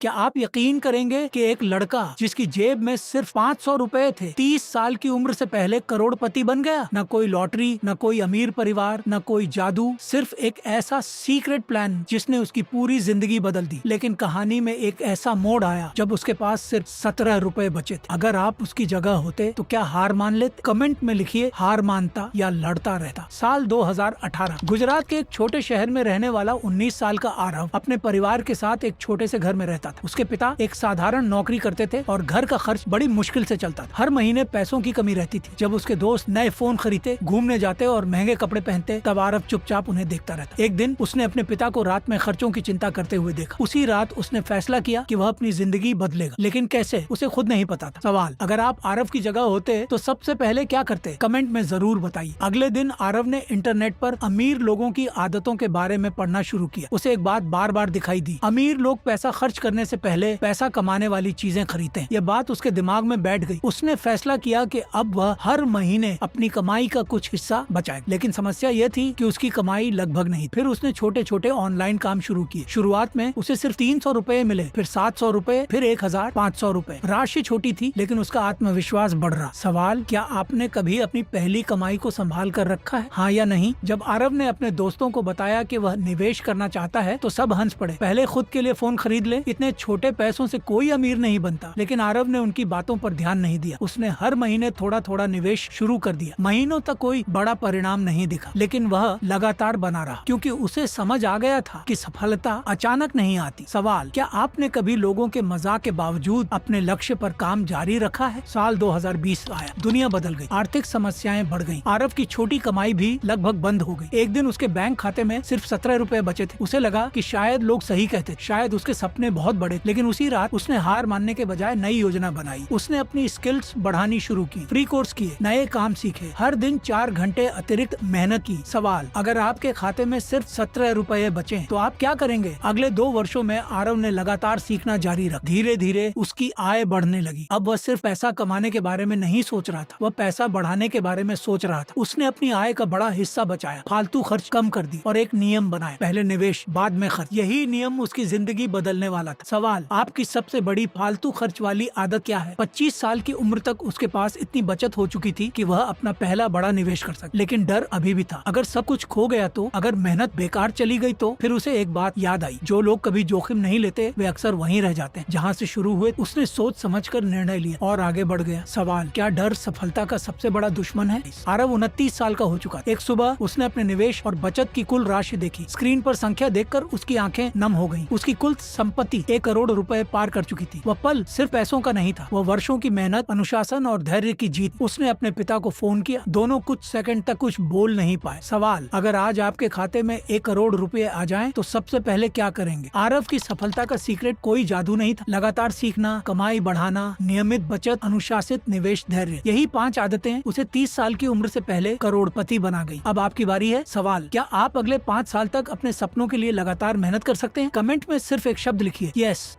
क्या आप यकीन करेंगे कि एक लड़का जिसकी जेब में सिर्फ 500 रुपए थे, 30 साल की उम्र से पहले करोड़पति बन गया। न कोई लॉटरी, न कोई अमीर परिवार, न कोई जादू, सिर्फ एक ऐसा सीक्रेट प्लान जिसने उसकी पूरी जिंदगी बदल दी। लेकिन कहानी में एक ऐसा मोड़ आया जब उसके पास सिर्फ 17 रुपए बचे थे। अगर आप उसकी जगह होते तो क्या हार मान लेते? कमेंट में लिखिए हार मानता या लड़ता रहता। साल 2018 गुजरात के एक छोटे शहर में रहने वाला 19 साल का आरव अपने परिवार के साथ एक छोटे से घर में रहता था। उसके पिता एक साधारण नौकरी करते थे और घर का खर्च बड़ी मुश्किल से चलता था। हर महीने पैसों की कमी रहती थी। जब उसके दोस्त नए फोन खरीदते, घूमने जाते और महंगे कपड़े पहनते, तब आरव चुपचाप उन्हें देखता रहता। एक दिन उसने अपने पिता को रात में खर्चों की चिंता करते हुए देखा। उसी रात उसने फैसला किया कि वह अपनी जिंदगी बदलेगा, लेकिन कैसे, उसे खुद नहीं पता था। सवाल, अगर आप आरव की जगह होते तो सबसे पहले क्या करते? कमेंट में जरूर बताइए। अगले दिन आरव ने इंटरनेट पर अमीर लोगों की आदतों के बारे में पढ़ना शुरू किया। उसे एक बात बार बार दिखाई दी, अमीर लोग पैसा खर्च करने से पहले पैसा कमाने वाली चीजें खरीदते हैं। यह बात उसके दिमाग में बैठ गई। उसने फैसला किया कि अब वह हर महीने अपनी कमाई का कुछ हिस्सा बचाएगा। लेकिन समस्या यह थी कि उसकी कमाई लगभग नहीं। फिर उसने छोटे छोटे ऑनलाइन काम शुरू किए। शुरुआत में उसे सिर्फ 300 रुपए मिले, फिर 700 रुपए, फिर 1500 रुपए। राशि छोटी थी लेकिन उसका आत्मविश्वास बढ़ रहा। सवाल, क्या आपने कभी अपनी पहली कमाई को संभाल कर रखा है? हाँ या नहीं? जब आरव ने अपने दोस्तों को बताया कि वह निवेश करना चाहता है तो सब हंस पड़े। पहले खुद के लिए फोन खरीद ले, इतने छोटे पैसों से कोई अमीर नहीं बनता। लेकिन आरव ने उनकी बातों पर ध्यान नहीं दिया। उसने हर महीने थोड़ा थोड़ा निवेश शुरू कर दिया। महीनों तक कोई बड़ा परिणाम नहीं दिखा, लेकिन वह लगातार बना रहा क्योंकि उसे समझ आ गया था कि सफलता अचानक नहीं आती। सवाल, क्या आपने कभी लोगों के मजाक के बावजूद अपने लक्ष्य पर काम जारी रखा है? साल 2020 आया, दुनिया बदल गई, आर्थिक समस्याएं बढ़ गईं। आरव की छोटी कमाई भी लगभग बंद हो गई। एक दिन उसके बैंक खाते में सिर्फ 17 रुपए बचे थे। उसे लगा कि शायद लोग सही कहते, शायद उसके सपने बहुत बड़े। लेकिन उसी रात उसने हार मानने के बजाय नई योजना बनाई। उसने अपनी स्किल्स बढ़ानी शुरू की, फ्री कोर्स किए, नए काम सीखे, हर दिन 4 घंटे अतिरिक्त मेहनत की। सवाल, अगर आपके खाते में सिर्फ 17 रुपए बचे तो आप क्या करेंगे? अगले 2 वर्षों में आरव ने लगातार सीखना जारी रखा। धीरे धीरे उसकी आय बढ़ने लगी। अब वह सिर्फ पैसा कमाने के बारे में नहीं सोच रहा था, वह पैसा बढ़ाने के बारे में सोच रहा था। उसने अपनी आय का बड़ा हिस्सा बचाया, फालतू खर्च कम कर दी और एक नियम बनाया, पहले निवेश बाद में खर्च। यही नियम उसकी जिंदगी बदलने वाला था। सवाल, आपकी सबसे बड़ी फालतू खर्च वाली आदत क्या है? 25 साल की उम्र तक उसके पास इतनी बचत हो चुकी थी कि वह अपना पहला बड़ा निवेश कर सके, लेकिन डर अभी भी था। अगर सब कुछ खो गया तो, अगर मेहनत बेकार चली गई तो? फिर उसे एक बात याद आई, जो लोग कभी जोखिम नहीं लेते वे अक्सर वहीं रह जाते हैं जहाँ से शुरू हुए। उसने सोच समझकर निर्णय लिया और आगे बढ़ गया। सवाल, क्या डर सफलता का सबसे बड़ा दुश्मन है? आरव 29 साल का हो चुका। एक सुबह उसने अपने निवेश और बचत की कुल राशि देखी। स्क्रीन पर संख्या देखकर उसकी आंखें नम हो गईं। उसकी कुल संपत्ति 1 करोड़ रुपए पार कर चुकी थी। वह पल सिर्फ पैसों का नहीं था, वह वर्षों की मेहनत, अनुशासन और धैर्य की जीत। उसने अपने पिता को फोन किया। दोनों कुछ सेकंड तक कुछ बोल नहीं पाए। सवाल, अगर आज आपके खाते में 1 करोड़ रुपए आ जाएं तो सबसे पहले क्या करेंगे? आरव की सफलता का सीक्रेट कोई जादू नहीं था। लगातार सीखना, कमाई बढ़ाना, नियमित बचत, अनुशासित निवेश, धैर्य। यही 5 आदतें उसे 30 साल की उम्र से पहले करोड़पति बना गई। अब आपकी बारी है। सवाल, क्या आप अगले 5 साल तक अपने सपनों के लिए लगातार मेहनत कर सकते हैं? कमेंट में सिर्फ एक शब्द लिखिए, यस।